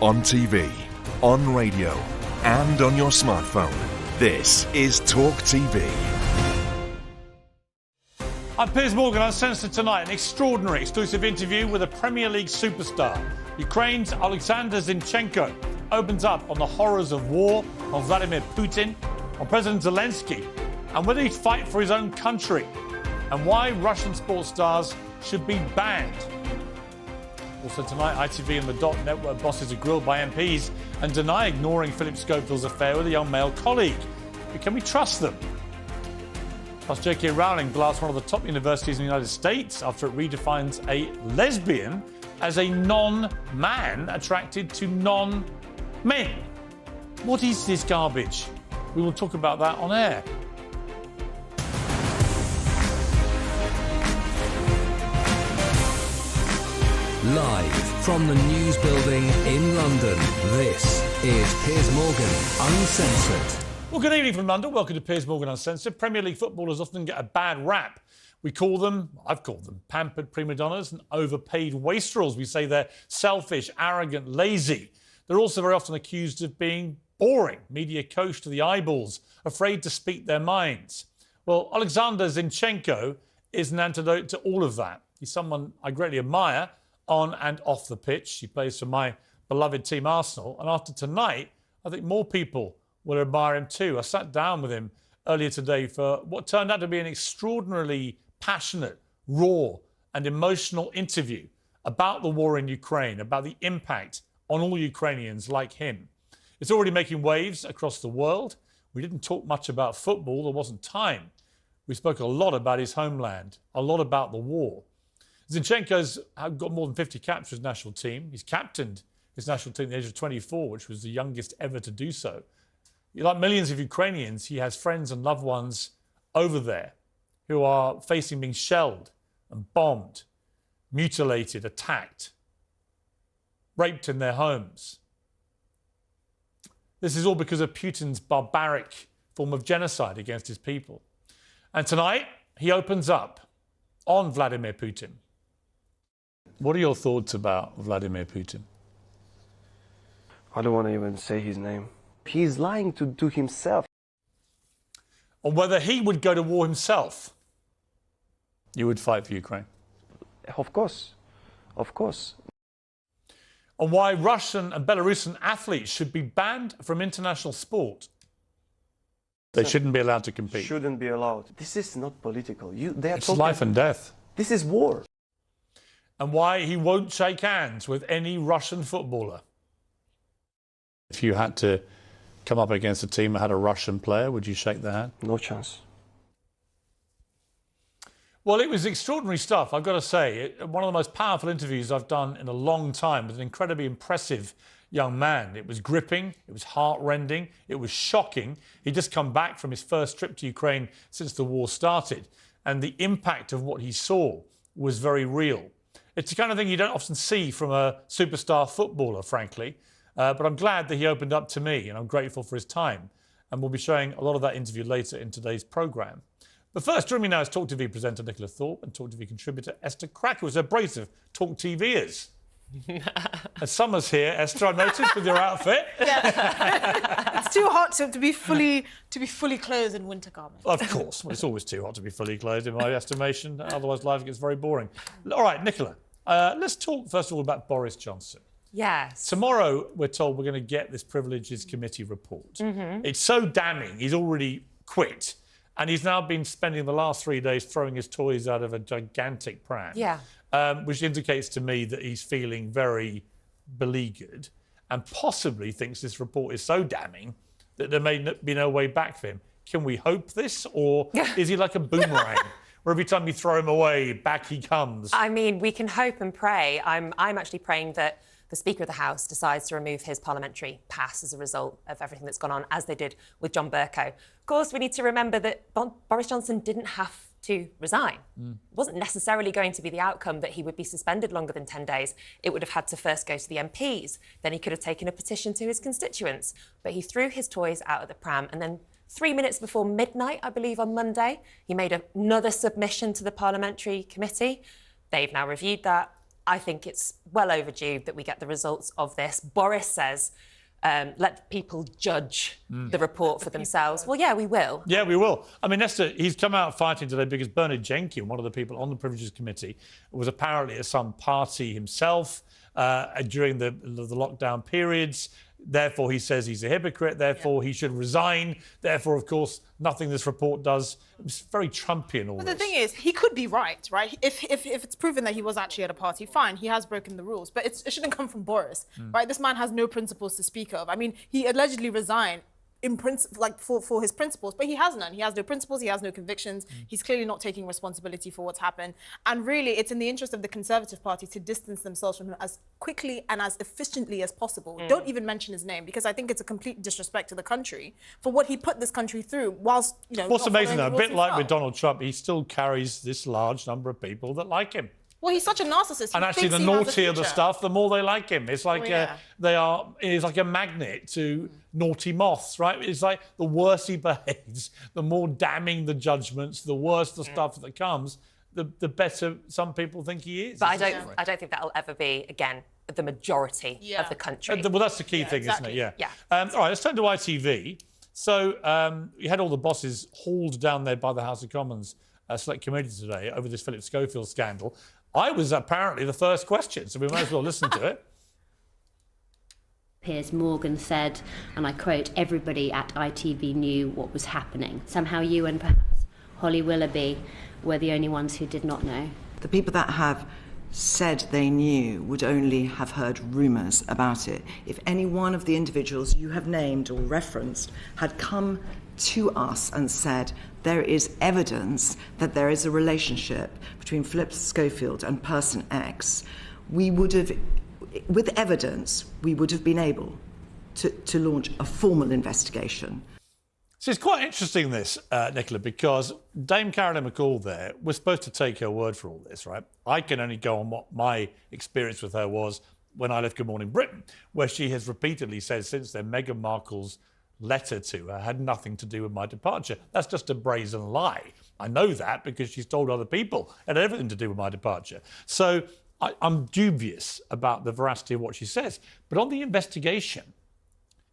On TV, on radio, and on your smartphone. This is Talk TV. I'm Piers Morgan, Uncensored tonight. An extraordinary exclusive interview with a Premier League superstar. Ukraine's Oleksandr Zinchenko opens up on the horrors of war, on Vladimir Putin, on President Zelensky, and whether he'd fight for his own country, and why Russian sports stars should be banned. Also tonight, ITV and the Dot Network bosses are grilled by MPs and deny ignoring Philip Schofield's affair with a young male colleague. But can we trust them? Plus, J.K. Rowling blasts one of the top universities in the United States after it redefines a lesbian as a non-man attracted to non-men. What is this garbage? We will talk about that on air. Live from the News Building in London, this is Piers Morgan Uncensored. Well, good evening from London. Welcome to Piers Morgan Uncensored. Premier League footballers often get a bad rap. I've called them pampered prima donnas and overpaid wastrels. We say they're selfish, arrogant, lazy. They're also very often accused of being boring, media coach to the eyeballs, afraid to speak their minds. Well, Oleksandr Zinchenko is an antidote to all of that. He's someone I greatly admire on and off the pitch. He plays for my beloved team Arsenal. And after tonight, I think more people will admire him too. I sat down with him earlier today for what turned out to be an extraordinarily passionate, raw and emotional interview about the war in Ukraine, about the impact on all Ukrainians like him. It's already making waves across the world. We didn't talk much about football. There wasn't time. We spoke a lot about his homeland, a lot about the war. Zinchenko's got more than 50 caps for his national team. He's captained his national team at the age of 24, which was the youngest ever to do so. Like millions of Ukrainians, he has friends and loved ones over there who are facing being shelled and bombed, mutilated, attacked, raped in their homes. This is all because of Putin's barbaric form of genocide against his people. And tonight, he opens up on Vladimir Putin. What are your thoughts about Vladimir Putin? I don't want to even say his name. He's lying to himself. On whether he would go to war himself. You would fight for Ukraine? Of course. Of course. On why Russian and Belarusian athletes should be banned from international sport. They shouldn't be allowed to compete. Shouldn't be allowed. This is not political. It's life and death. This is war. And why he won't shake hands with any Russian footballer. If you had to come up against a team that had a Russian player, would you shake their hand? No chance. Well, it was extraordinary stuff, I've got to say. One of the most powerful interviews I've done in a long time with an incredibly impressive young man. It was gripping, it was heart-rending, it was shocking. He'd just come back from his first trip to Ukraine since the war started, and the impact of what he saw was very real. It's the kind of thing you don't often see from a superstar footballer, frankly, but I'm glad that he opened up to me, and I'm grateful for his time. And we'll be showing a lot of that interview later in today's programme. But first, joining me now is Talk TV presenter Nicola Thorpe and Talk TV contributor Esther Crack, who's a brace of Talk TVers. And summer's here, Esther, I noticed, with your outfit. Yeah. It's too hot to be fully clothed in winter garments. Of course. Well, it's always too hot to be fully clothed, in my estimation. Otherwise, life gets very boring. All right, Nicola, let's talk, first of all, about Boris Johnson. Yes. Tomorrow, we're told we're going to get this Privileges Committee report. It's so damning, he's already quit. And he's now been spending the last 3 days throwing his toys out of a gigantic pram. Yeah. Which indicates to me that he's feeling very beleaguered and possibly thinks this report is so damning that there may be no way back for him. Can we hope this? Or is he like a boomerang where every time you throw him away, back he comes? I mean, we can hope and pray. I'm actually praying that the Speaker of the House decides to remove his parliamentary pass as a result of everything that's gone on, as they did with John Bercow. Of course, we need to remember that Boris Johnson didn't have to resign. It wasn't necessarily going to be the outcome that he would be suspended longer than 10 days. It would have had to first go to the MPs. Then he could have taken a petition to his constituents. But he threw his toys out of the pram, and then 3 minutes before midnight, I believe on Monday, he made another submission to the parliamentary committee. They've now reviewed that. I think it's well overdue that we get the results of this. Boris says, let people judge the report for themselves. Well, yeah, we will. Yeah, we will. I mean, Esther, he's come out fighting today because Bernard Jenkin, one of the people on the Privileges Committee, was apparently at some party himself during the lockdown periods. Therefore, he says he's a hypocrite. Therefore, he should resign. Therefore, of course, nothing this report does. It's very Trumpian, all But this. the thing is, he could be right? If it's proven that he was actually at a party, fine, he has broken the rules. But it shouldn't come from Boris, right? This man has no principles to speak of. I mean, he allegedly resigned for his principles, but he has none. He has no principles, he has no convictions. He's clearly not taking responsibility for what's happened. And really, it's in the interest of the Conservative Party to distance themselves from him as quickly and as efficiently as possible. Don't even mention his name, because I think it's a complete disrespect to the country for what he put this country through whilst, What's not amazing, though, following a the bit rules like with himself. Donald Trump, he still carries this large number of people that like him. Well, he's such a narcissist. And He actually, thinks the he has a naughtier the future. stuff, the more they like him. It's like Well, he's like a magnet to naughty moths, right? It's like the worse he behaves, the more damning the judgments, the worse the stuff that comes, the better some people think he is. But I don't think that'll ever be, again, the majority of the country. Well, that's the key thing, exactly. isn't it? Yeah. All right, let's turn to ITV. So you had all the bosses hauled down there by the House of Commons Select Committee today over this Philip Schofield scandal. I was apparently the first question, so we might as well listen to it. Piers Morgan said, and I quote, everybody at ITV knew what was happening. Somehow you and perhaps Holly Willoughby were the only ones who did not know. The people that have said they knew would only have heard rumours about it. If any one of the individuals you have named or referenced had come to us and said there is evidence that there is a relationship between Philip Schofield and person X, we would have, with evidence, we would have been able to launch a formal investigation. So it's quite interesting, this, Nicola, because Dame Caroline McCall there, we're supposed to take her word for all this, right? I can only go on what my experience with her was when I left Good Morning Britain, where she has repeatedly said since then Meghan Markle's letter to her had nothing to do with my departure. That's just a brazen lie. I know that because she's told other people it had everything to do with my departure. So I'm dubious about the veracity of what she says. But on the investigation,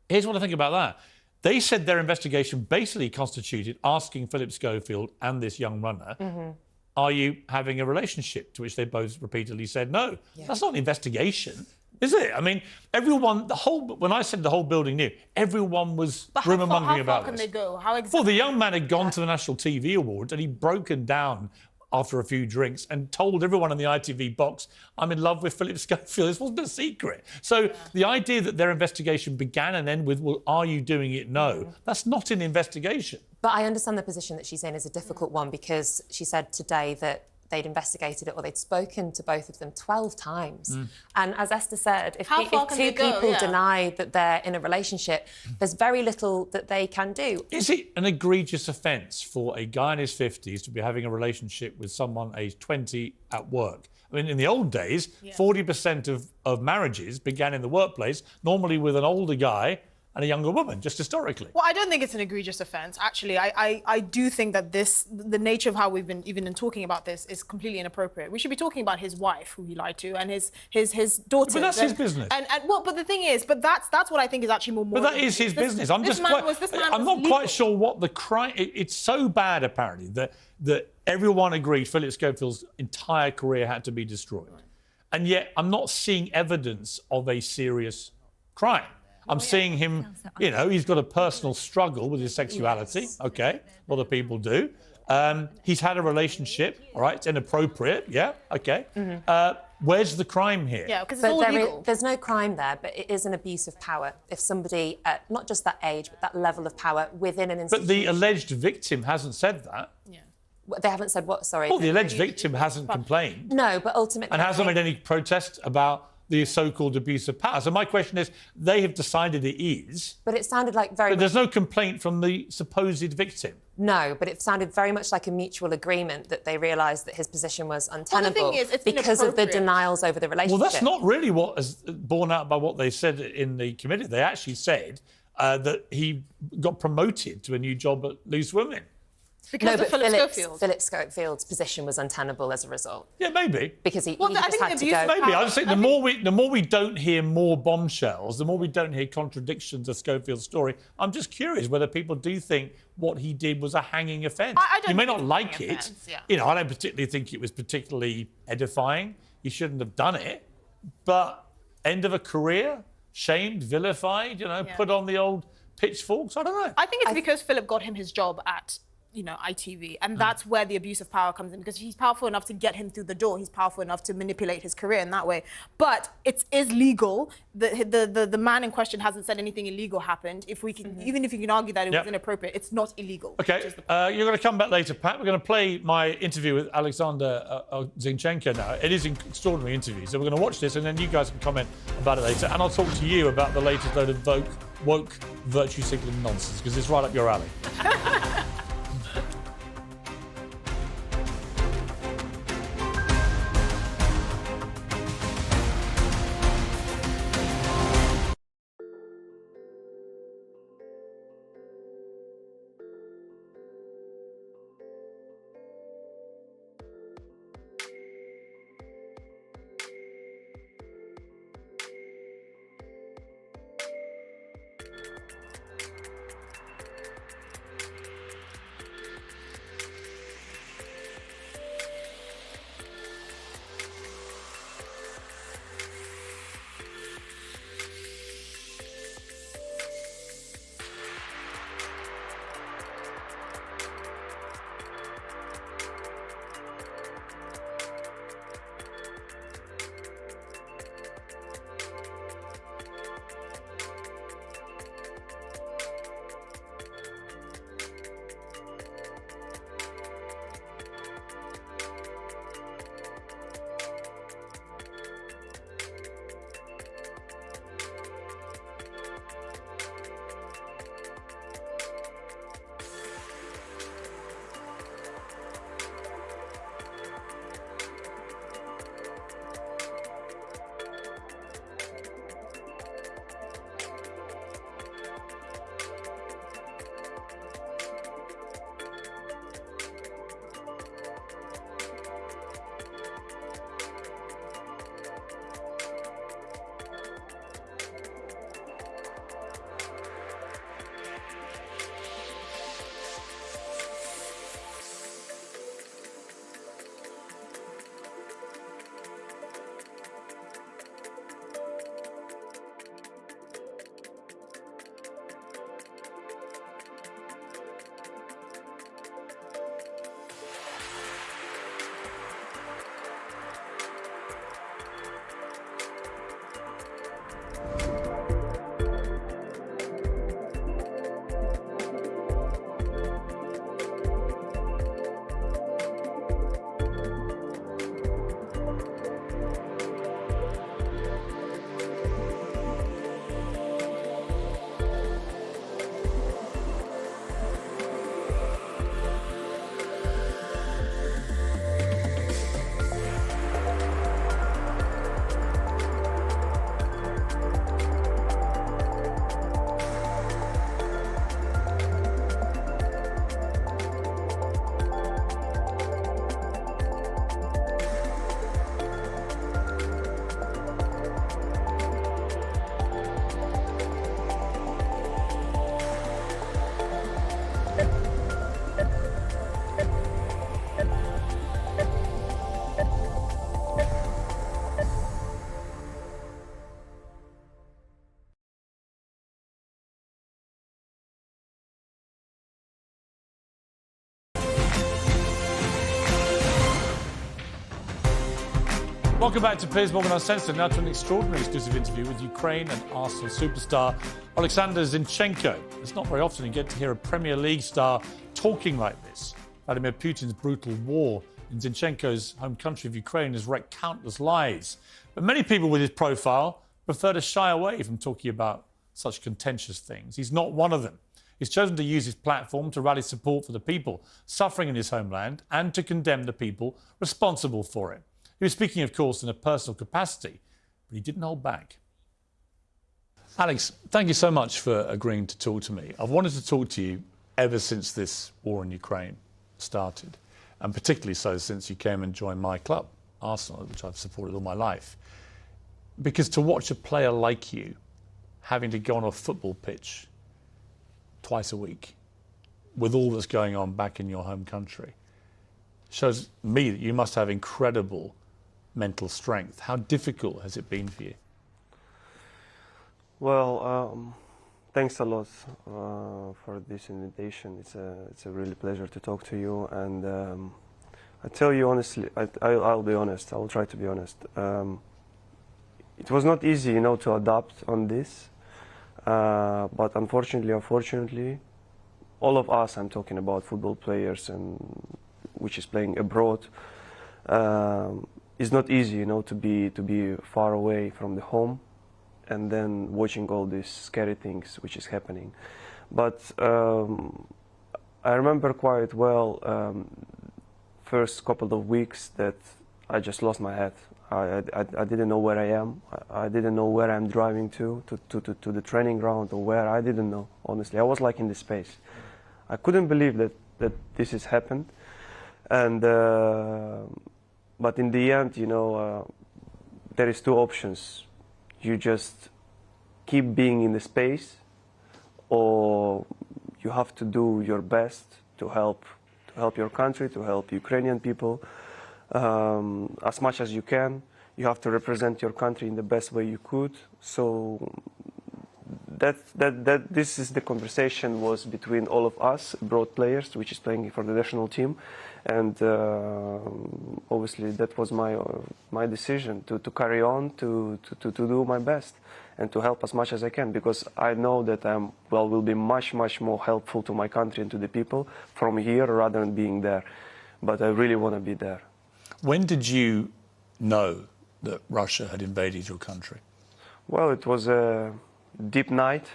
here's what I think about that. They said their investigation basically constituted asking Philip Schofield and this young runner, are you having a relationship? To which they both repeatedly said no. Yeah. That's not an investigation, is it? I mean, everyone, when I said the whole building knew, everyone was rumour-mongering about this. How far can they go? How exactly? Well, the young man had gone to the National TV Awards and he'd broken down after a few drinks and told everyone in the ITV box, I'm in love with Philip Schofield. This wasn't a secret. So the idea that their investigation began and ended with, well, are you doing it? No. That's not an investigation. But I understand the position that she's in is a difficult one, because she said today that they'd investigated it, or they'd spoken to both of them 12 times. And as Esther said, if two people deny that they're in a relationship, there's very little that they can do. Is it an egregious offence for a guy in his 50s to be having a relationship with someone aged 20 at work? I mean, in the old days, 40% of marriages began in the workplace, normally with an older guy and a younger woman, just historically. Well, I don't think it's an egregious offence. Actually, I do think that the nature of how we've been even talking about this is completely inappropriate. We should be talking about his wife, who he lied to, and his daughter. But that's his business. And but the thing is, that's what I think is actually more. But that is his business. I'm not quite sure what the crime. It's so bad, apparently, that everyone agreed Philip Schofield's entire career had to be destroyed, and yet I'm not seeing evidence of a serious crime. I'm seeing him, he's got a personal struggle with his sexuality. OK, a lot of people do. He's had a relationship. All right, it's inappropriate. Yeah, OK. Where's the crime here? Yeah, because it's all legal. There's no crime there, but it is an abuse of power. If somebody at not just that age, but that level of power within an institution... But the alleged victim hasn't said that. Yeah. They haven't said what, sorry? Well, the alleged victim hasn't complained. No, but ultimately... And hasn't made any protest about the so-called abuse of power. So my question is, they have decided it is. But it sounded like very... But there's no complaint from the supposed victim. No, but it sounded very much like a mutual agreement that they realised that his position was untenable because of the denials over the relationship. Well, that's not really what is borne out by what they said in the committee. They actually said that he got promoted to a new job at Loose Women. Because of Philip Schofield. Philip Schofield's position was untenable as a result. Yeah, maybe. Because he Well, I just think had the to abuse go. of Maybe. power- I just think the more we don't hear more bombshells, the more we don't hear contradictions of Schofield's story. I'm just curious whether people do think what he did was a hanging offence. I don't You may think not it's a like hanging it. offence, yeah. You know, I don't particularly think it was particularly edifying. He shouldn't have done it. But end of a career, shamed, vilified, you know, put on the old pitchforks. I don't know. I think it's because Philip got him his job at, ITV, and that's where the abuse of power comes in, because he's powerful enough to get him through the door. He's powerful enough to manipulate his career in that way. But it is legal. The man in question hasn't said anything illegal happened. If we can, even if you can argue that it was inappropriate, it's not illegal. Okay, you're going to come back later, Pat. We're going to play my interview with Oleksandr Zinchenko now. It is an extraordinary interview, so we're going to watch this, and then you guys can comment about it later. And I'll talk to you about the latest load of woke virtue signaling nonsense, because it's right up your alley. Welcome back to Piers Morgan Uncensored. Now to an extraordinary exclusive interview with Ukraine and Arsenal superstar Oleksandr Zinchenko. It's not very often you get to hear a Premier League star talking like this. Vladimir Putin's brutal war in Zinchenko's home country of Ukraine has wrecked countless lives. But many people with his profile prefer to shy away from talking about such contentious things. He's not one of them. He's chosen to use his platform to rally support for the people suffering in his homeland and to condemn the people responsible for it. He was speaking, of course, in a personal capacity, but he didn't hold back. Alex, thank you so much for agreeing to talk to me. I've wanted to talk to you ever since this war in Ukraine started, and particularly so since you came and joined my club, Arsenal, which I've supported all my life. Because to watch a player like you having to go on a football pitch twice a week with all that's going on back in your home country shows me that you must have incredible mental strength. How difficult has it been for you? Well, thanks a lot for this invitation. It's a really pleasure to talk to you. And I tell you honestly, I'll be honest. I'll try to be honest. It was not easy, to adapt on this. But unfortunately, all of us, I'm talking about football players and which is playing abroad, it's not easy, to be far away from the home and then watching all these scary things which is happening. But I remember quite well first couple of weeks that I just lost my head. I didn't know where I am. I didn't know where I'm driving to the training ground or where. I didn't know, honestly. I was like in the space. I couldn't believe that this has happened. And but in the end, there is two options. You just keep being in the space, or you have to do your best to help your country, to help Ukrainian people as much as you can. You have to represent your country in the best way you could. So this is the conversation was between all of us, broad players, which is playing for the national team, and obviously that was my decision to carry on, to do my best, and to help as much as I can, because I know that will be much more helpful to my country and to the people from here rather than being there. But I really want to be there. When did you know that Russia had invaded your country? Well, it was a deep night.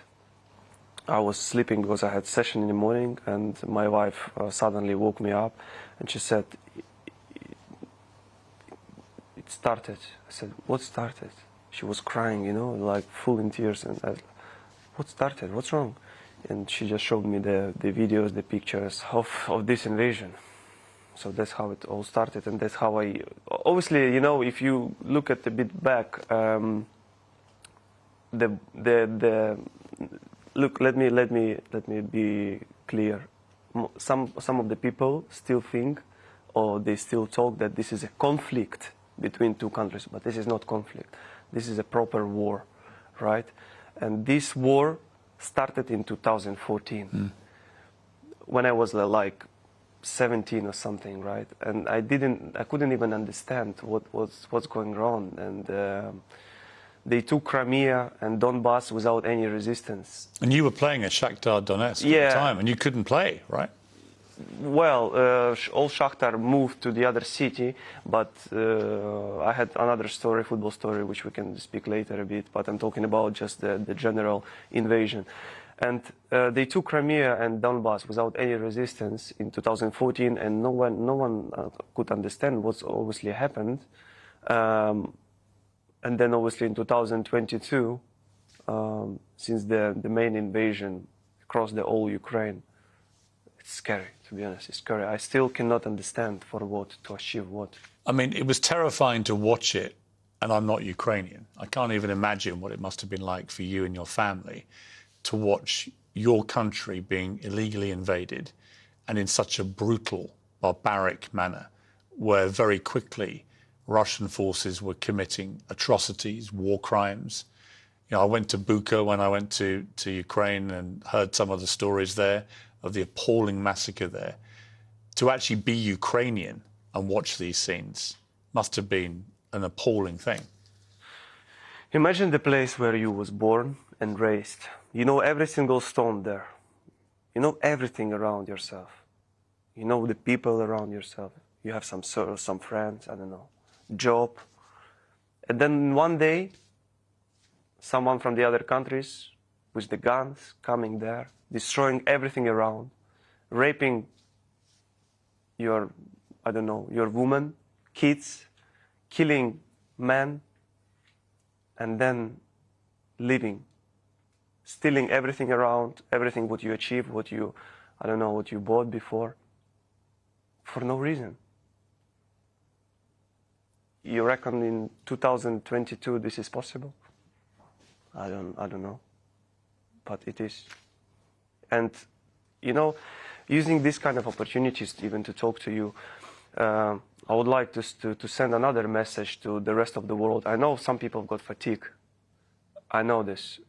I was sleeping because I had session in the morning, and my wife suddenly woke me up and she said, "It started." I said, "What started?" She was crying, like full in tears, and I, "What started? What's wrong?" And she just showed me the videos, the pictures of this invasion. So that's how it all started, and that's how I obviously, if you look at a bit back, look, let me be clear. Some of the people still think, or they still talk, that this is a conflict between two countries, but this is not conflict. This is a proper war, right? And this war started in 2014, when I was like 17 or something, right? And I couldn't even understand what's going on, and they took Crimea and Donbass without any resistance. And you were playing at Shakhtar Donetsk at the time, and you couldn't play, right? Well, all Shakhtar moved to the other city, but I had another story, football story, which we can speak later a bit, but I'm talking about just the general invasion. And they took Crimea and Donbass without any resistance in 2014, and no one could understand what's obviously happened. And then obviously in 2022, since the main invasion across the whole Ukraine, it's scary, to be honest. It's scary. I still cannot understand for what, to achieve what. I mean, it was terrifying to watch it, and I'm not Ukrainian. I can't even imagine what it must have been like for you and your family to watch your country being illegally invaded, and in such a brutal, barbaric manner, where very quickly Russian forces were committing atrocities, war crimes. I went to Bucha when I went to Ukraine and heard some of the stories there of the appalling massacre there. To actually be Ukrainian and watch these scenes must have been an appalling thing. Imagine the place where you was born and raised. You know every single stone there. You know everything around yourself. You know the people around yourself. You have some friends, I don't know, job. And then one day, someone from the other countries with the guns coming there, destroying everything around, raping your woman, kids, killing men, and then leaving, stealing everything around, everything what you achieved, what you bought before. for no reason. You reckon in 2022 this is possible? I don't know, but it is. And you know, using this kind of opportunities even to talk to you, I would like to send another message to the rest of the world. I know some people got fatigue. I know this.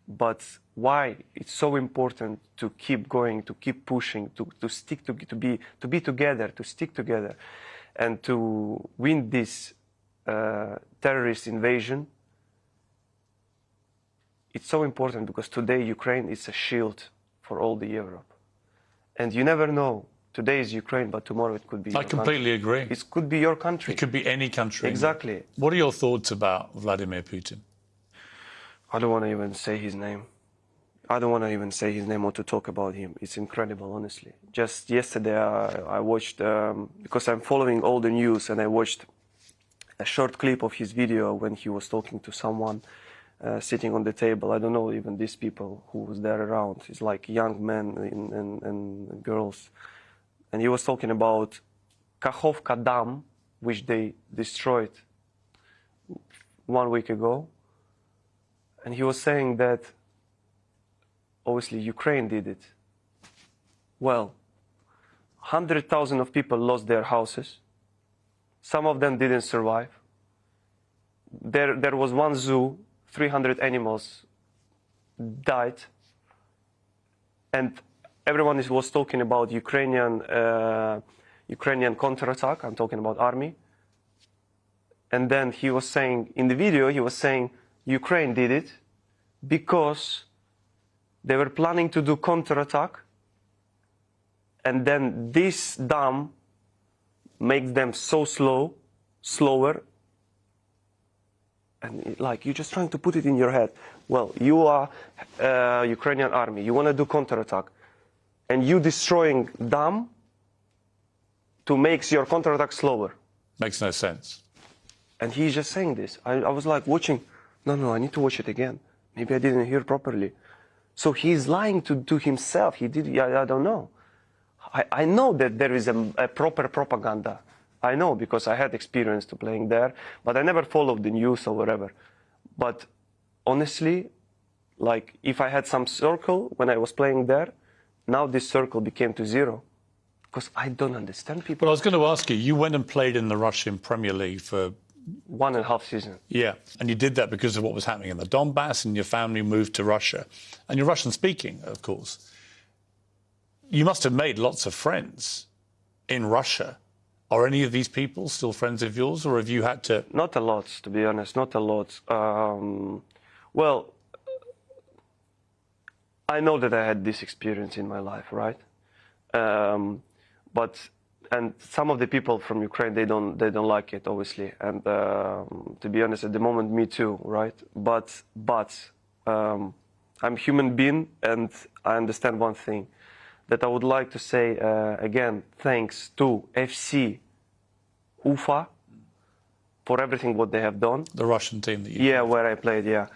But why it's so important to keep going, to keep pushing, to stick to be together, to stick together, and to win this terrorist invasion. It's so important because today Ukraine is a shield for all the Europe, and you never know. Today is Ukraine, but tomorrow it could be. I completely agree. It could be your country. It could be any country. Exactly. What are your thoughts about Vladimir Putin? I don't want to even say his name. I don't want to even say his name or to talk about him. It's incredible, honestly. Just yesterday I watched, because I'm following all the news, and I watched a short clip of his video when he was talking to someone sitting on the table. I don't know even these people who was there around. It's like young men and girls. And he was talking about Kakhovka Dam, which they destroyed 1 week ago. And he was saying that, obviously, Ukraine did it. Well, 100,000 of people lost their houses. Some of them didn't survive. There was one zoo, 300 animals died. And everyone was talking about Ukrainian counterattack. I'm talking about army. And then he was saying, in the video, he was saying, Ukraine did it because they were planning to do counterattack, and then this dam makes them so slower, and like you're just trying to put it in your head. Well, you are Ukrainian army, you want to do counterattack, and you destroying dam to make your counterattack slower. Makes no sense. And he's just saying this. I was like watching. No, I need to watch it again. Maybe I didn't hear properly. So he's lying to himself. He did. I don't know. I know that there is a proper propaganda. I know because I had experience to playing there, but I never followed the news or whatever. But honestly, like if I had some circle when I was playing there, now this circle became to zero because I don't understand people. But I was going to ask you, you went and played in the Russian Premier League for 1.5 seasons. Yeah, and you did that because of what was happening in the Donbass, and your family moved to Russia. And you're Russian-speaking, of course. You must have made lots of friends in Russia. Are any of these people still friends of yours, or have you had to... Not a lot, to be honest, not a lot. Well, I know that I had this experience in my life, right? And some of the people from Ukraine, they don't like it, obviously. And to be honest, at the moment, me too, right? But I'm a human being, and I understand one thing, that I would like to say again, thanks to FC Ufa for everything what they have done. The Russian team that you... Yeah, where I played, yeah.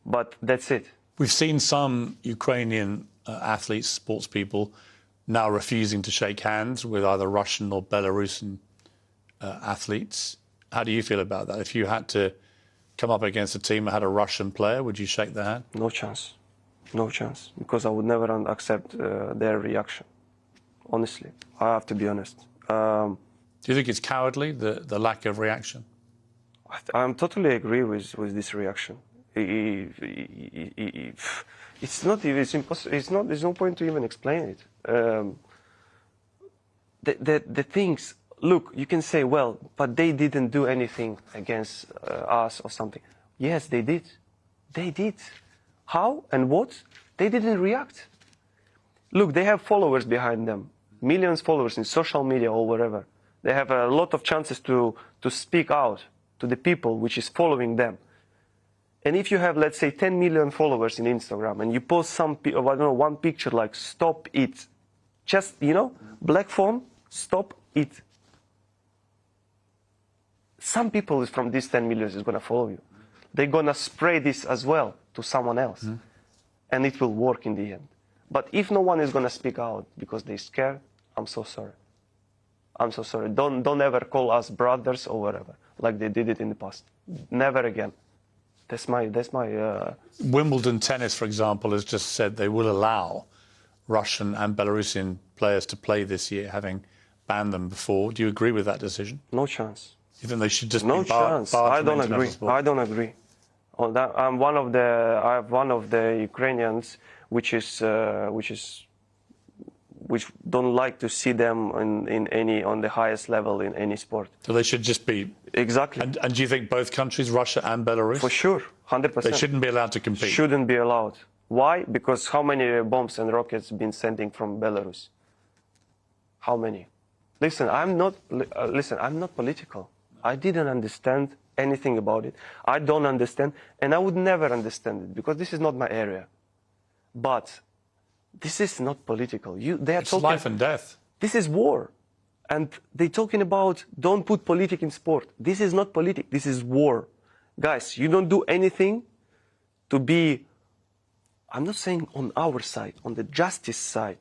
But that's it. We've seen some Ukrainian athletes, sports people, now refusing to shake hands with either Russian or Belarusian athletes. How do you feel about that? If you had to come up against a team that had a Russian player, would you shake their hand? No chance. No chance. Because I would never accept their reaction. Honestly, I have to be honest. Do you think it's cowardly, the lack of reaction? I totally agree with this reaction. It's not even, it's impossible. It's not. There's no point to even explain it. The things. Look, you can say, well, but they didn't do anything against us or something. Yes, they did. They did. How and what? They didn't react. Look, they have followers behind them, millions of followers in social media or wherever. They have a lot of chances to speak out to the people which is following them. And if you have, let's say, 10 million followers in Instagram and you post some, I don't know, one picture like "stop it," just, you know, black phone, stop it. Some people from these 10 million is going to follow you. They're going to spray this as well to someone else. And it will work in the end. But if no one is going to speak out because they're scared, I'm so sorry. I'm so sorry. Don't ever call us brothers or whatever, like they did it in the past. Never again. That's my. Wimbledon tennis, for example, has just said they will allow Russian and Belarusian players to play this year, having banned them before. Do you agree with that decision? No chance. You think they should just No be barred chance. from I don't international agree. sport? I don't agree. On that, I have one of the Ukrainians, which don't like to see them on the highest level in any sport. So they should just be. Exactly. And do you think both countries, Russia and Belarus, For sure, 100%. they shouldn't be allowed to compete? Shouldn't be allowed. Why? Because how many bombs and rockets been sending from Belarus? How many? Listen, I'm not political. I didn't understand anything about it. I don't understand, and I would never understand it because this is not my area. But this is not political. They are It's talking life and death. This is war, and they're talking about don't put politics in sport. This is not politics. This is war, guys. You don't do anything to be. I'm not saying on our side, on the justice side.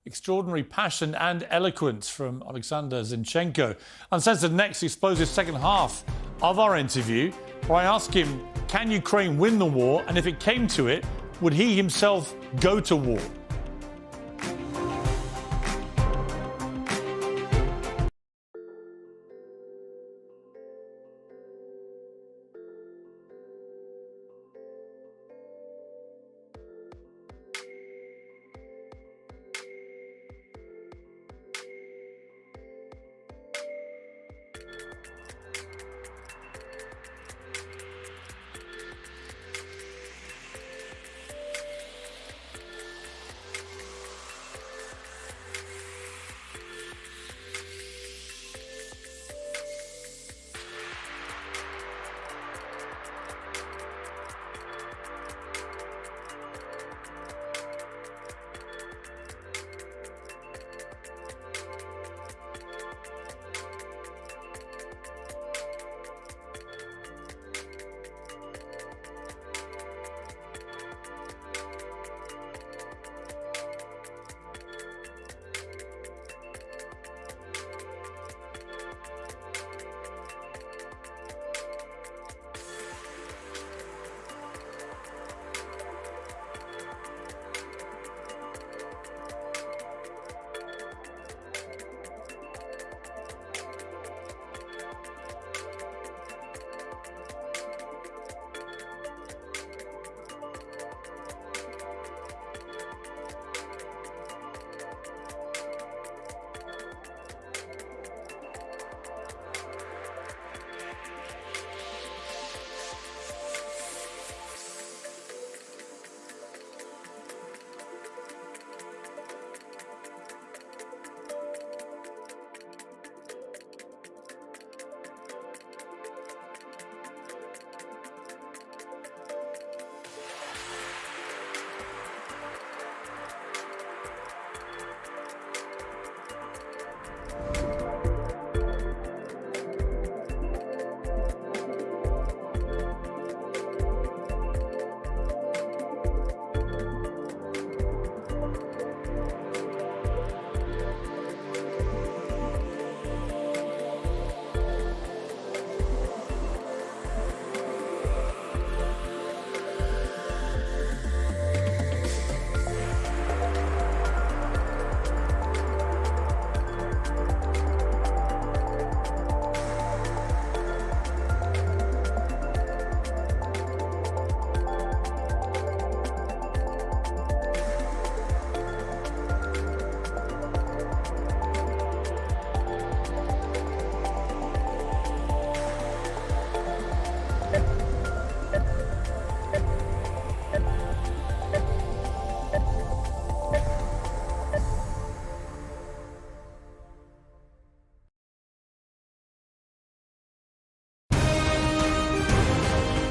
Extraordinary passion and eloquence from Oleksandr Zinchenko. Uncensored next exposes second half of our interview, where I ask him, can Ukraine win the war? And if it came to it, would he himself go to war?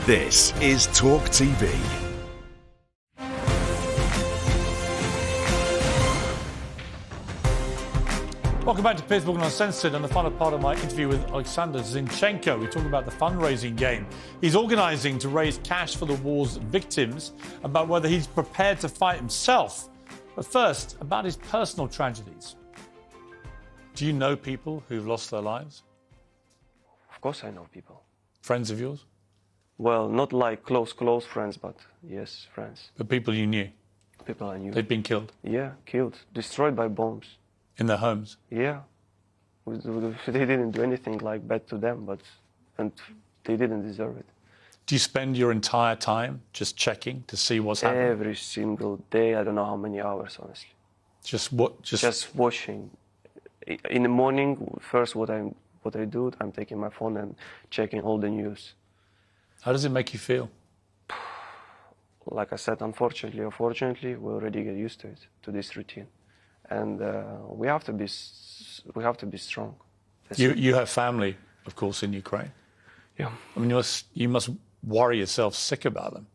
This is Talk TV. Welcome back to Piers Morgan Uncensored and the final part of my interview with Oleksandr Zinchenko. We talk about the fundraising game he's organising to raise cash for the war's victims, about whether he's prepared to fight himself But first, about his personal tragedies. Do you know people who've lost their lives? Of course I know people. Friends of yours? Well, not like close friends, but yes, friends. But people you knew? People I knew. They'd been killed? Yeah, killed, destroyed by bombs. In their homes? Yeah. They didn't do anything like bad to them, and they didn't deserve it. Do you spend your entire time just checking to see what's happening? Every single day, I don't know how many hours, honestly. Just what? Just watching. In the morning, first what I do, I'm taking my phone and checking all the news. How does it make you feel? Like I said, unfortunately or fortunately, we already get used to it, to this routine, and we have to be strong. You have family, of course, in Ukraine. Yeah. I mean, you must worry yourself sick about them.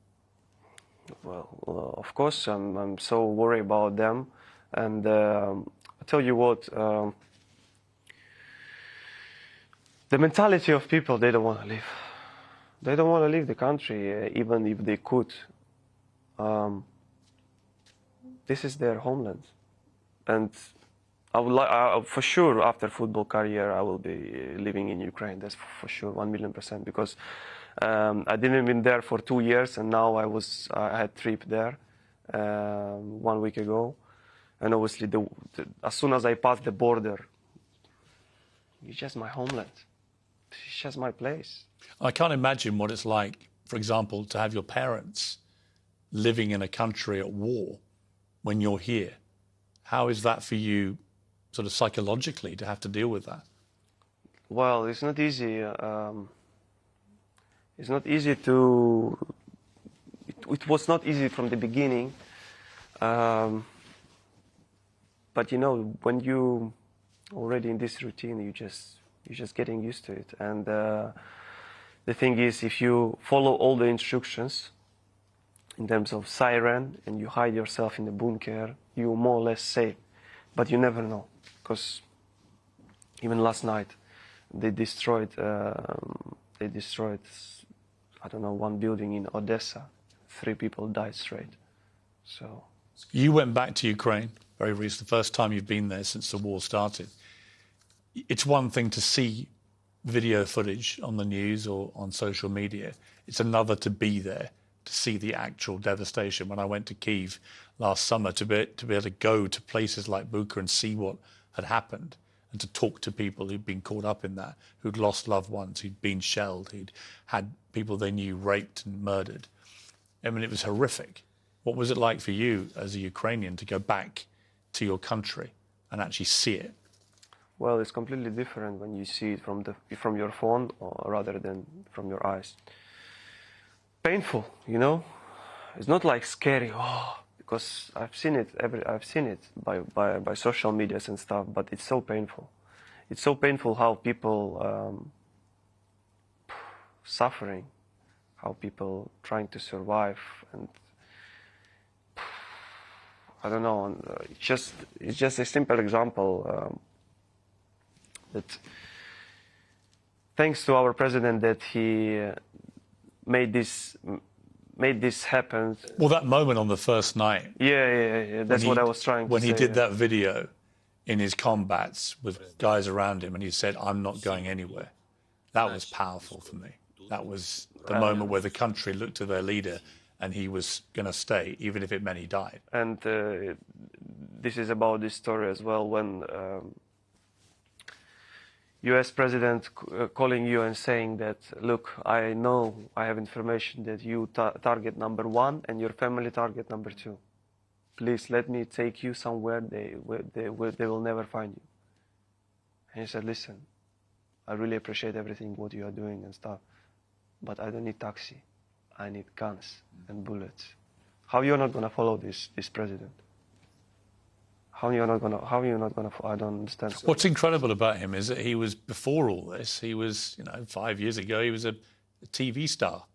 Well, of course, I'm so worried about them, and I tell you what, the mentality of people, they don't want to leave. They don't want to leave the country, even if they could. This is their homeland, and I would like, for sure, after football career, I will be living in Ukraine. That's for sure, 1,000,000%. Because I didn't been there for 2 years, and now I had trip there 1 week ago, and obviously, as soon as I pass the border, it's just my homeland. It's just my place. I can't imagine what it's like, for example, to have your parents living in a country at war when you're here. How is that for you, sort of psychologically, to have to deal with that? Well, it's not easy. It's not easy to. It was not easy from the beginning. But you know, when you already in this routine, you're just getting used to it. And the thing is, if you follow all the instructions in terms of siren and you hide yourself in the bunker, you're more or less safe. But you never know, because even last night they destroyed, I don't know, one building in Odessa. 3 people died straight. So you went back to Ukraine very recently, the first time you've been there since the war started. It's one thing to see video footage on the news or on social media. It's another to be there, to see the actual devastation. When I went to Kyiv last summer, to be able to go to places like Bucha and see what had happened, and to talk to people who'd been caught up in that, who'd lost loved ones, who'd been shelled, who'd had people they knew raped and murdered. I mean, it was horrific. What was it like for you as a Ukrainian to go back to your country and actually see it? Well, it's completely different when you see it from your phone, or rather than from your eyes. Painful, you know. It's not like scary, because I've seen it by social medias and stuff. But it's so painful. It's so painful how people suffering, how people trying to survive, and I don't know. It's just a simple example. That thanks to our president that he made this happen. Well, that moment on the first night. Yeah. That's what I was trying to say. When he did that video in his combats with guys around him and he said, "I'm not going anywhere." That was powerful for me. That was the moment where the country looked to their leader and he was going to stay, even if it meant he died. And this is about this story as well, when U.S. president calling you and saying that, look, I know I have information that you target number 1 and your family target number 2. Please let me take you somewhere they will never find you. And he said, listen, I really appreciate everything what you are doing and stuff, but I don't need taxi. I need guns and bullets. How you're not gonna follow this president? How you're not gonna? I don't understand. What's incredible about him is that he was, before all this, he was, 5 years ago, he was a TV star.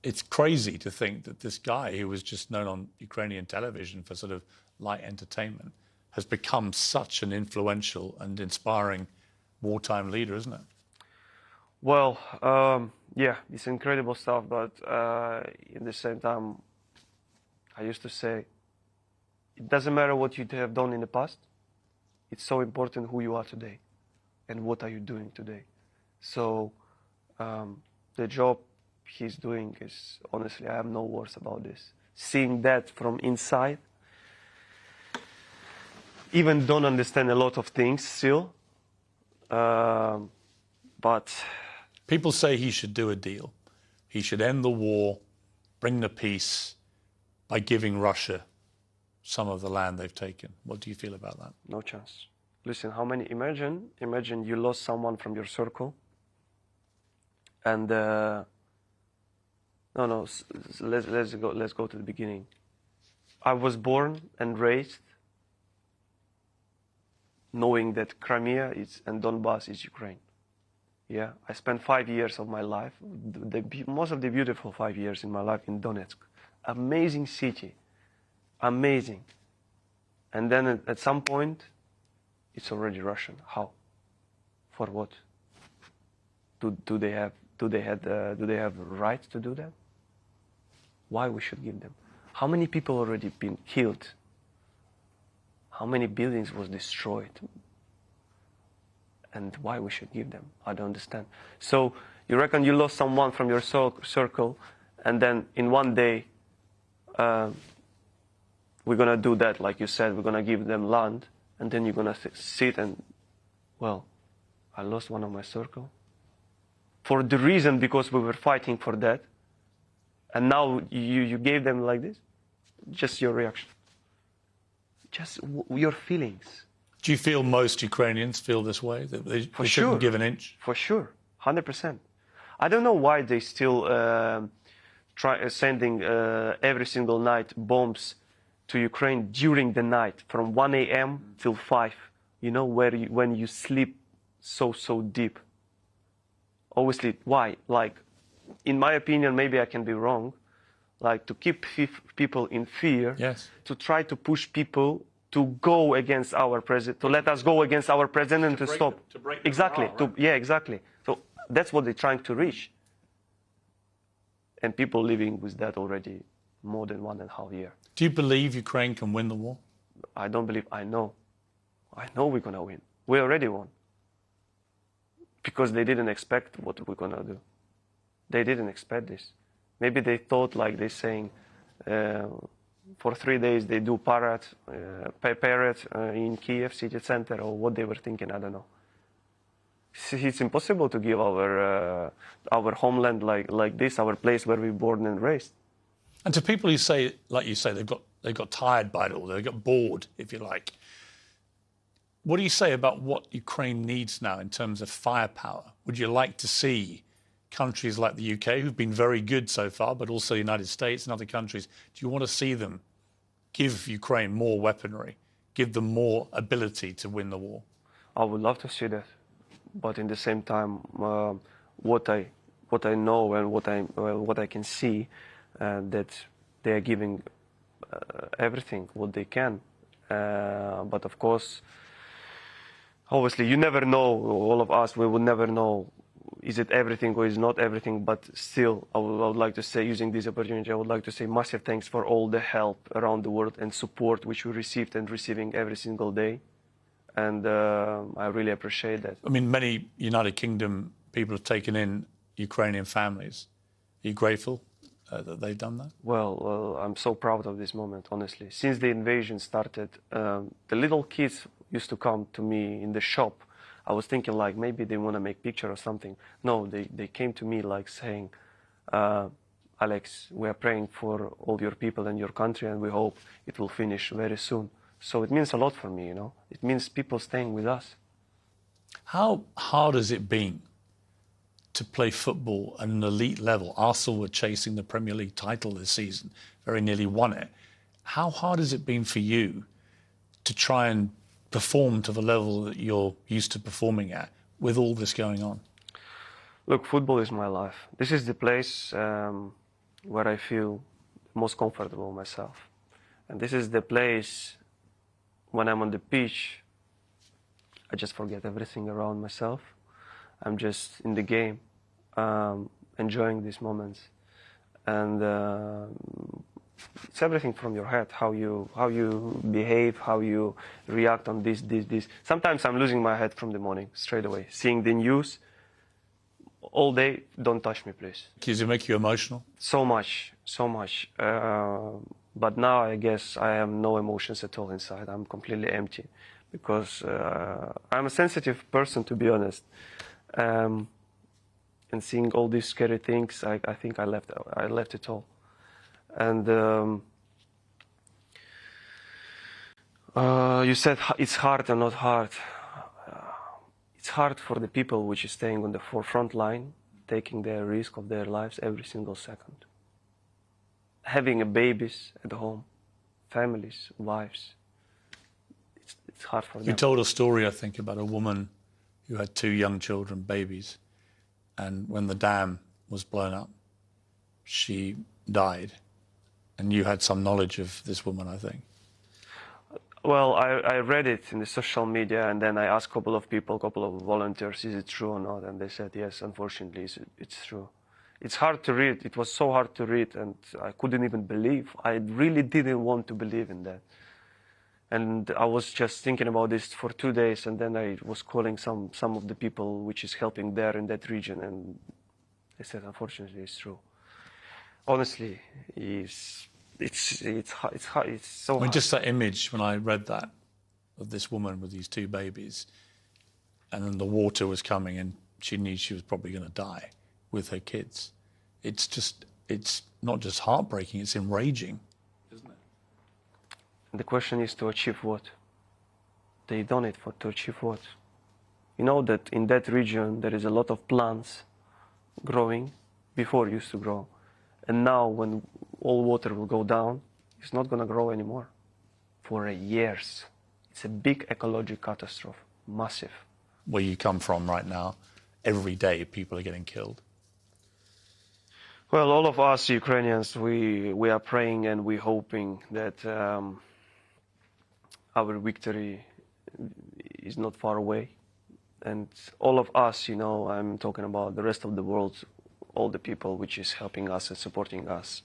It's crazy to think that this guy who was just known on Ukrainian television for sort of light entertainment has become such an influential and inspiring wartime leader, isn't it? Well, yeah, it's incredible stuff, but in the same time, I used to say, It doesn't matter what you have done in the past. It's so important who you are today and what are you doing today. So the job he's doing is, honestly, I have no words about this. Seeing that from inside, even don't understand a lot of things still, but... People say he should do a deal. He should end the war, bring the peace by giving Russia some of the land they've taken. What do you feel about that? No chance. Listen, how many, imagine you lost someone from your circle, and let's go to the beginning. I was born and raised knowing that Crimea and Donbass is Ukraine. Yeah, I spent 5 years of my life, most of the beautiful 5 years in my life in Donetsk. Amazing city, amazing. And then at some point, it's already Russian. How? For what? Do they have rights to do that? Why we should give them? How many people already been killed? How many buildings was destroyed? And why we should give them? I don't understand. So you reckon you lost someone from your circle, and then in one day, we're gonna do that, like you said, we're gonna give them land, and then you're gonna sit and, well, I lost one of my circle. For the reason because we were fighting for that, and now you gave them like this? Just your reaction. Just your feelings. Do you feel most Ukrainians feel this way, that they shouldn't give an inch? For sure, 100%. I don't know why they still sending every single night bombs to Ukraine during the night, from 1 a.m. till 5, you know, when you sleep so deep. Obviously, why? Like, in my opinion, maybe I can be wrong, like to keep people in fear, yes, to try to push people to go against our president, to let us go against our president and to stop. To break exactly. morale, right? Yeah, exactly. So that's what they're trying to reach. And people living with that already more than 1.5 years. Do you believe Ukraine can win the war? I don't believe, I know we're going to win. We already won. Because they didn't expect what we're going to do. They didn't expect this. Maybe they thought, like they're saying, for 3 days they do parade in Kiev city center, or what they were thinking, I don't know. It's impossible to give our homeland like this, our place where we were born and raised. And to people who say, like you say, they got tired by it all, they got bored, if you like. What do you say about what Ukraine needs now in terms of firepower? Would you like to see countries like the UK, who've been very good so far, but also the United States and other countries, do you want to see them give Ukraine more weaponry, give them more ability to win the war? I would love to see that. But in the same time, what I know and what I can see, that they are giving everything what they can. But of course, obviously, you never know. All of us, we would never know. Is it everything or is not everything? But still, I would like to say, using this opportunity, I would like to say massive thanks for all the help around the world and support which we received and receiving every single day. And I really appreciate that. I mean, many United Kingdom people have taken in Ukrainian families. Are you grateful that they've done that? Well, I'm so proud of this moment, honestly. Since the invasion started, the little kids used to come to me in the shop. I was thinking, like, maybe they want to make picture or something. No, they came to me, like, saying, Alex, we are praying for all your people and your country, and we hope it will finish very soon. So it means a lot for me, you know. It means people staying with us. How hard has it been to play football at an elite level? Arsenal were chasing the Premier League title this season, very nearly won it. How hard has it been for you to try and perform to the level that you're used to performing at with all this going on? Look, football is my life. This is the place where I feel most comfortable myself. And this is the place when I'm on the pitch, I just forget everything around myself. I'm just in the game, enjoying these moments. And It's everything from your head, how you behave, how you react on this. Sometimes I'm losing my head from the morning, straight away. Seeing the news all day, don't touch me, please. Does it make you emotional? So much. But now I guess I have no emotions at all inside. I'm completely empty because I'm a sensitive person, to be honest. And seeing all these scary things, I think I left it all. And you said it's hard or not hard. It's hard for the people which is staying on the forefront line, taking their risk of their lives every single second. Having babies at home, families, wives. It's hard for them. You told a story, I think, about a woman who had 2 young children, babies, and when the dam was blown up, she died. And you had some knowledge of this woman, I think. Well, I read it in the social media, and then I asked a couple of people, a couple of volunteers, is it true or not? And they said, yes, unfortunately, it's true. It's hard to read. It was so hard to read, and I couldn't even believe. I really didn't want to believe in that. And I was just thinking about this for 2 days, and then I was calling some of the people which is helping there in that region, and they said, unfortunately, it's true. Honestly, it's so hard. Just that image, when I read that, of this woman with these 2 babies, and then the water was coming, and she knew she was probably going to die with her kids. It's not just heartbreaking, it's enraging, isn't it? The question is to achieve what? They done it to achieve what? You know that in that region there is a lot of plants growing before it used to grow. And now when all water will go down, it's not going to grow anymore for years. It's a big ecological catastrophe, massive. Where you come from right now, every day people are getting killed. Well, all of us Ukrainians, we are praying and we're hoping that our victory is not far away. And all of us, you know, I'm talking about the rest of the world, all the people which is helping us and supporting us,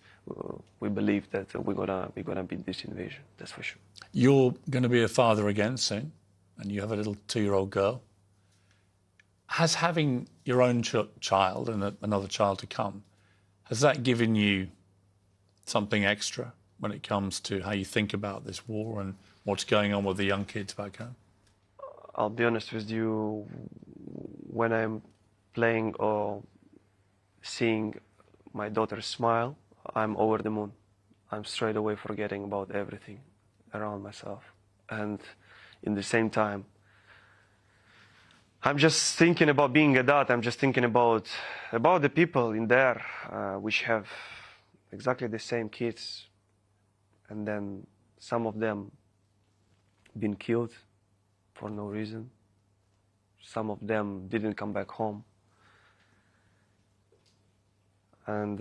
we believe that we're gonna beat this invasion. That's for sure. You're going to be a father again soon, and you have a little 2-year-old girl. Has having your own child and another child to come, has that given you something extra when it comes to how you think about this war and what's going on with the young kids back home? I'll be honest with you, when I'm playing or seeing my daughter smile, I'm over the moon. I'm straight away forgetting about everything around myself. And in the same time, I'm just thinking about being a dad. I'm just thinking about the people in there which have exactly the same kids. And then some of them been killed for no reason. Some of them didn't come back home. And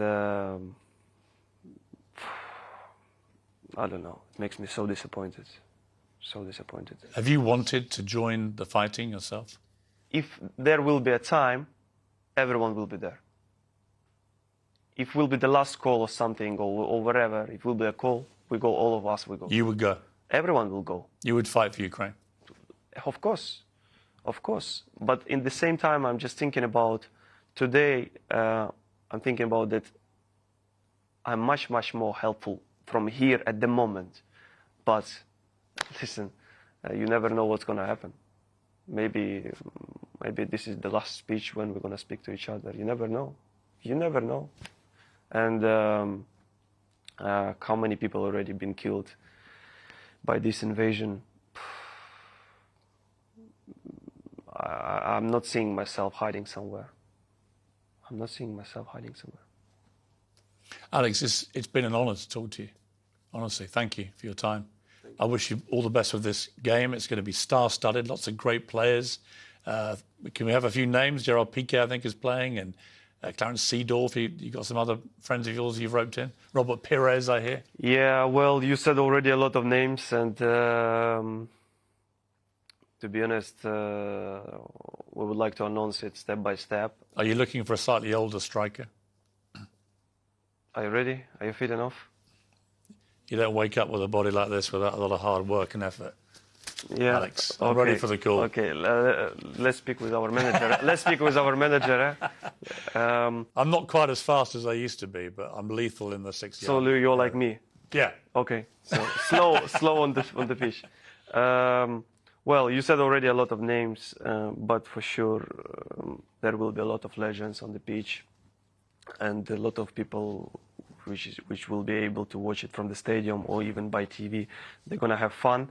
I don't know, it makes me so disappointed, so disappointed. Have you wanted to join the fighting yourself? If there will be a time, everyone will be there. If will be the last call or something, or whatever, if will be a call, we go, all of us will go. You would go? Everyone will go. You would fight for Ukraine? Of course. But in the same time, I'm just thinking about today, I'm thinking about that I'm much, much more helpful from here at the moment. But listen, you never know what's going to happen. Maybe this is the last speech when we're going to speak to each other. You never know. You never know. And how many people already been killed by this invasion? I'm not seeing myself hiding somewhere. Alex, it's been an honour to talk to you. Honestly, thank you for your time. I wish you all the best with this game. It's going to be star-studded, lots of great players. Can we have a few names? Gerard Piqué, I think, is playing, and Clarence Seedorf. You got some other friends of yours you've roped in? Robert Pires, I hear. Yeah, well, you said already a lot of names, and to be honest, we would like to announce it step by step. Are you looking for a slightly older striker? Are you ready? Are you fit enough? You don't wake up with a body like this without a lot of hard work and effort. Yeah. Alex, I'm ready for the call. Okay, let's speak with our manager. Let's speak with our manager. I'm not quite as fast as I used to be, but I'm lethal in the 6 So yard. Lou, you're like me. Yeah. Okay, so slow on the pitch. Well, you said already a lot of names, but for sure there will be a lot of legends on the pitch, and a lot of people which will be able to watch it from the stadium or even by TV. They're gonna have fun,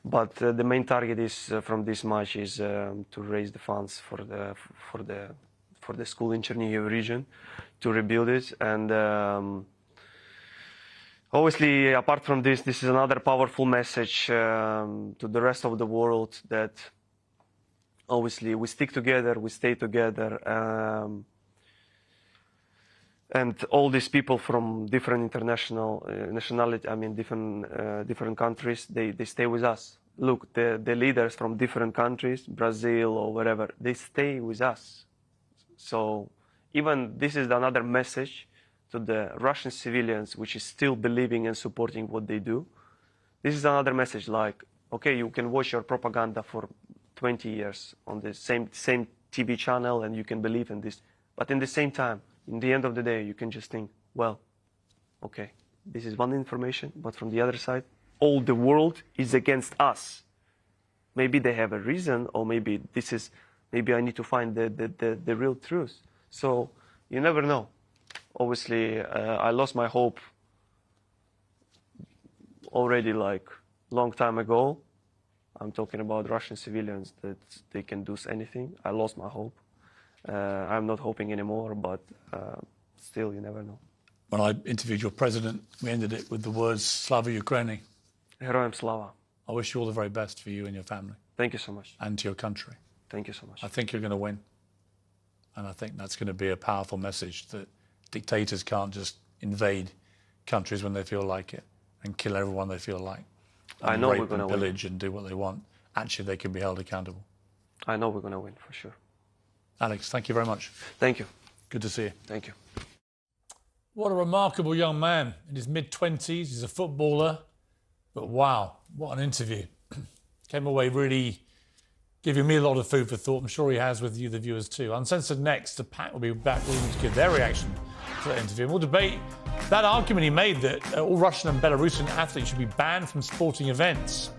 but the main target is from this match is to raise the funds for the school in Chernihiv region to rebuild it. And obviously, apart from this is another powerful message to the rest of the world that obviously we stick together, we stay together. And all these people from different international nationality, I mean, different countries, they stay with us. Look, the leaders from different countries, Brazil or wherever, they stay with us. So even this is another message to the Russian civilians, which is still believing and supporting what they do. This is another message like, okay, you can watch your propaganda for 20 years on the same TV channel and you can believe in this. But in the same time, in the end of the day, you can just think, well, okay, this is one information, but from the other side, all the world is against us. Maybe they have a reason, or maybe maybe I need to find the real truth. So you never know. Obviously, I lost my hope already like long time ago. I'm talking about Russian civilians that they can do anything. I lost my hope. I'm not hoping anymore, but still, you never know. When I interviewed your president, we ended it with the words Slava Ukraini. Heroям slava. I wish you all the very best for you and your family. Thank you so much. And to your country. Thank you so much. I think you're going to win. And I think that's going to be a powerful message that dictators can't just invade countries when they feel like it and kill everyone they feel like. I know we're going to pillage and do what they want. Actually, they can be held accountable. I know we're going to win, for sure. Alex, thank you very much. Thank you. Good to see you. Thank you. What a remarkable young man. In his mid-20s, he's a footballer. But wow, what an interview. Came away really giving me a lot of food for thought. I'm sure he has with you, the viewers, too. Uncensored next. The pack will be back to give their reaction to that interview. And we'll debate that argument he made that all Russian and Belarusian athletes should be banned from sporting events.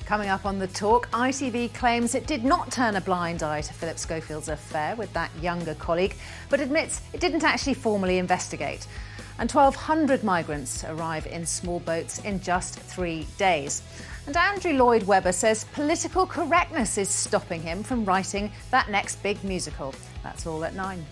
Coming up on The Talk, ITV claims it did not turn a blind eye to Philip Schofield's affair with that younger colleague, but admits it didn't actually formally investigate. And 1,200 migrants arrive in small boats in just 3 days. And Andrew Lloyd Webber says political correctness is stopping him from writing that next big musical. That's all at 9.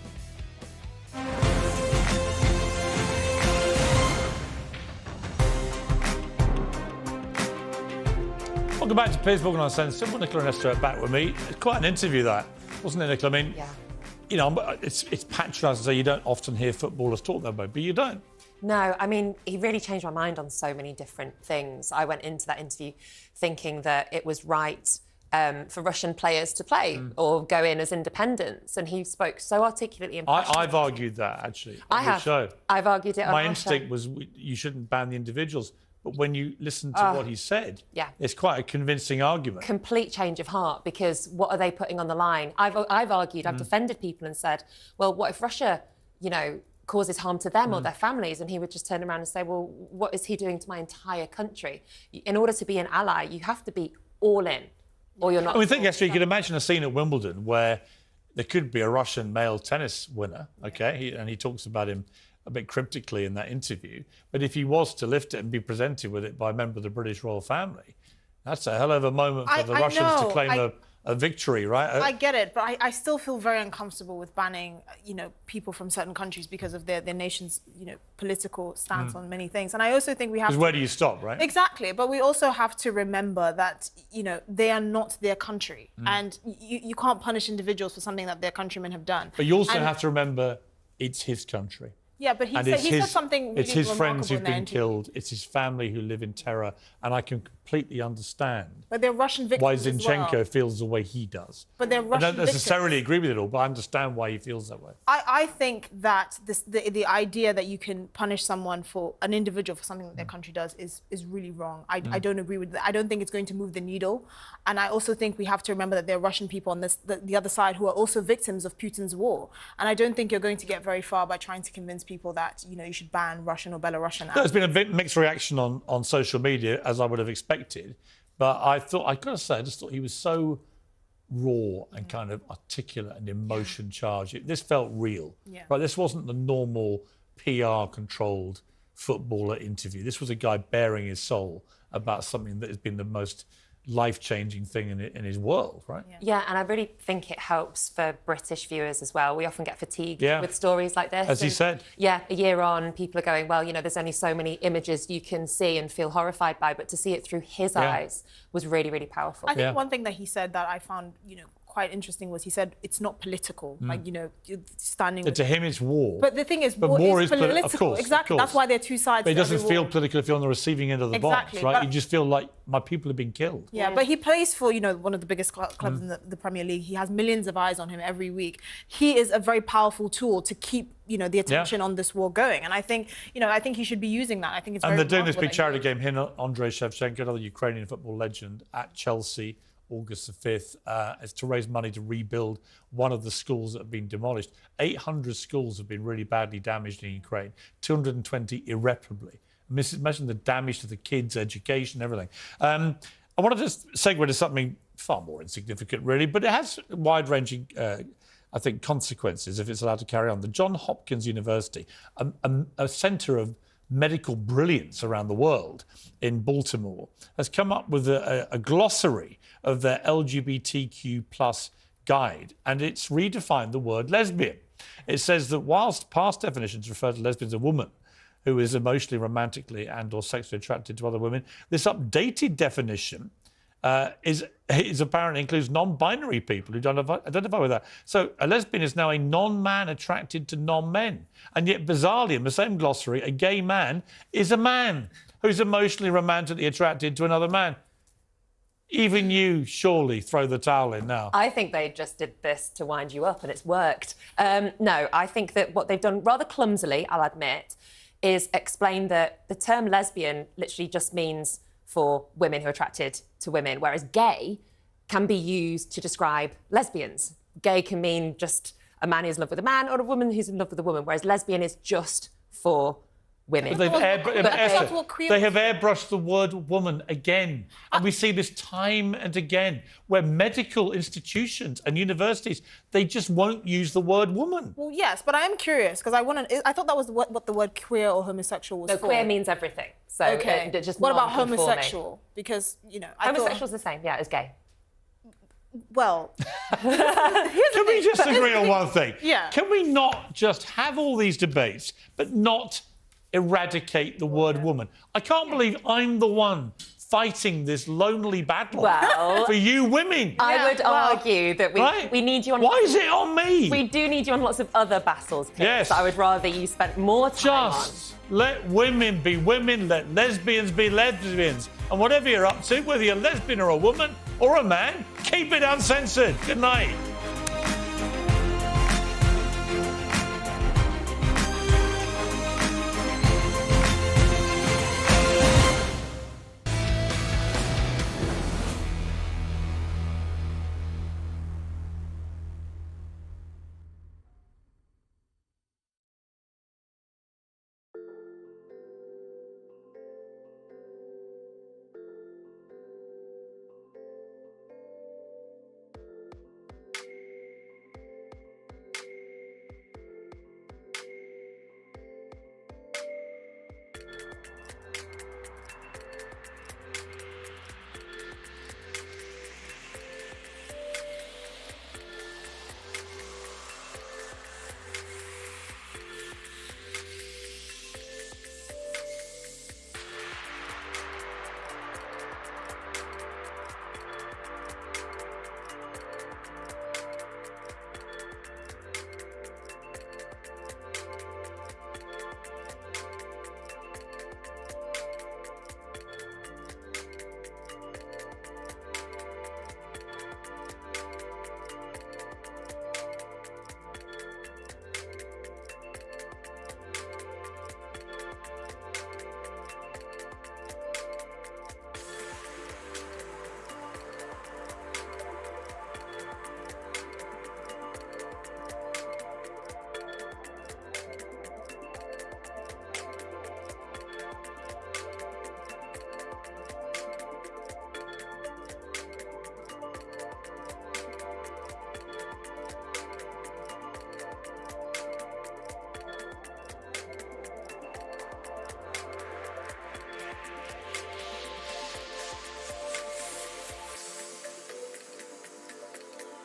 Welcome back to Piers Morgan Uncensored. Well, Nicola and Esther are back with me. It's quite an interview, that, wasn't it, Nicola? I mean, Yeah. you know, it's patronising to say you don't often hear footballers talk that way, but you don't. No, I mean, he really changed my mind on so many different things. I went into that interview thinking that it was right for Russian players to play or go in as independents, and he spoke so articulately and passionately. I've argued that, actually, on the show. I've argued it on My our instinct show. was you shouldn't ban the individuals, but when you listen to what he said, yeah. it's quite a convincing argument. Complete change of heart, because what are they putting on the line? I've argued, I've defended people and said, well, what if Russia, you know, causes harm to them or their families? And he would just turn around and say, well, what is he doing to my entire country? In order to be an ally, you have to be all in, or you're not. I mean, think yesterday, you could imagine a scene at Wimbledon where there could be a Russian male tennis winner, okay? And he talks about him a bit cryptically in that interview. But if he was to lift it and be presented with it by a member of the British royal family, that's a hell of a moment for the Russians to claim a victory, right? I get it, but I still feel very uncomfortable with banning, you know, people from certain countries because of their nation's, you know, political stance on many things. And I also think we have to... Because where do you stop, right? Exactly, but we also have to remember that, you know, they are not their country. And you can't punish individuals for something that their countrymen have done. But you also have to remember it's his country. Yeah, but he said something really It's his friends remarkable who've been killed. It's his family who live in terror. And I can completely understand But they're Russian victims why as Zinchenko well. feels the way he does. But they're Russian I don't necessarily victims. agree with it all, but I understand why he feels that way. I think that the idea that you can punish someone for an individual for something that their country does is really wrong. I don't agree with that. I don't think it's going to move the needle. And I also think we have to remember that there are Russian people on the other side who are also victims of Putin's war. And I don't think you're going to get very far by trying to convince people that, you know, you should ban Russian or Belarusian. There's been a bit mixed reaction on social media, as I would have expected. But I just thought he was so raw and kind of articulate and emotion charged. This felt real. Yeah. Right? This wasn't the normal PR-controlled footballer interview. This was a guy bearing his soul about something that has been the most life-changing thing in his world, right? Yeah, and I really think it helps for British viewers as well. We often get fatigued with stories like this. As he said. Yeah, a year on, people are going, well, you know, there's only so many images you can see and feel horrified by, but to see it through his eyes was really, really powerful. I think one thing that he said that I found, you know, quite interesting was he said it's not political. Like, you know, standing To him, it's war. But the thing is, But war is political. of course, exactly. of course. That's why there are two sides. But it to every doesn't feel war. political if you're on the receiving end of the Exactly, bombs, right? but- You just feel like my people have been killed. Yeah, but he plays for, you know, one of the biggest clubs in the Premier League. He has millions of eyes on him every week. He is a very powerful tool to keep, you know, the attention on this war going. And I think, you know, I think he should be using that. I think it's And very they're doing this big remarkable charity game. Him, Andrei Shevchenko, another Ukrainian football legend, at Chelsea, August the 5th, is to raise money to rebuild one of the schools that have been demolished. 800 schools have been really badly damaged in Ukraine, 220 irreparably. Imagine the damage to the kids' education, everything. I want to just segue to something far more insignificant, really, but it has wide-ranging, I think, consequences if it's allowed to carry on. The Johns Hopkins University, a centre of medical brilliance around the world in Baltimore, has come up with a glossary of their LGBTQ plus guide, and it's redefined the word lesbian. It says that whilst past definitions refer to lesbians as a woman who is emotionally, romantically and or sexually attracted to other women, this updated definition is apparently includes non-binary people who don't identify with that. So a lesbian is now a non-man attracted to non-men. And yet, bizarrely, in the same glossary, a gay man is a man who's emotionally, romantically attracted to another man. Even you surely throw the towel in now. I think they just did this to wind you up and it's worked. No, I think that what they've done rather clumsily, I'll admit, is explain that the term lesbian literally just means for women who are attracted to women, whereas gay can be used to describe lesbians. Gay can mean just a man who's in love with a man or a woman who's in love with a woman, whereas lesbian is just for women. But that's what queer they was have for. airbrushed the word woman again. And we see this time and again, where medical institutions and universities, they just won't use the word woman. Well, yes, but I am curious because I thought that was what the word queer or homosexual was No, for. queer means everything. So Okay. just What about non-conforming. homosexual? Because, I Homosexual's the same, yeah, as gay. well, Can we just agree on one thing? Yeah. Can we not just have all these debates, but not eradicate the word woman? I can't believe I'm the one fighting this lonely battle Well, for you women. I would argue that we need you on... Why is it on me? We do need you on lots of other battles, Piers. Yes. I would rather you spent more time Just let women be women, let lesbians be lesbians. And whatever you're up to, whether you're a lesbian or a woman or a man, keep it uncensored. Good night.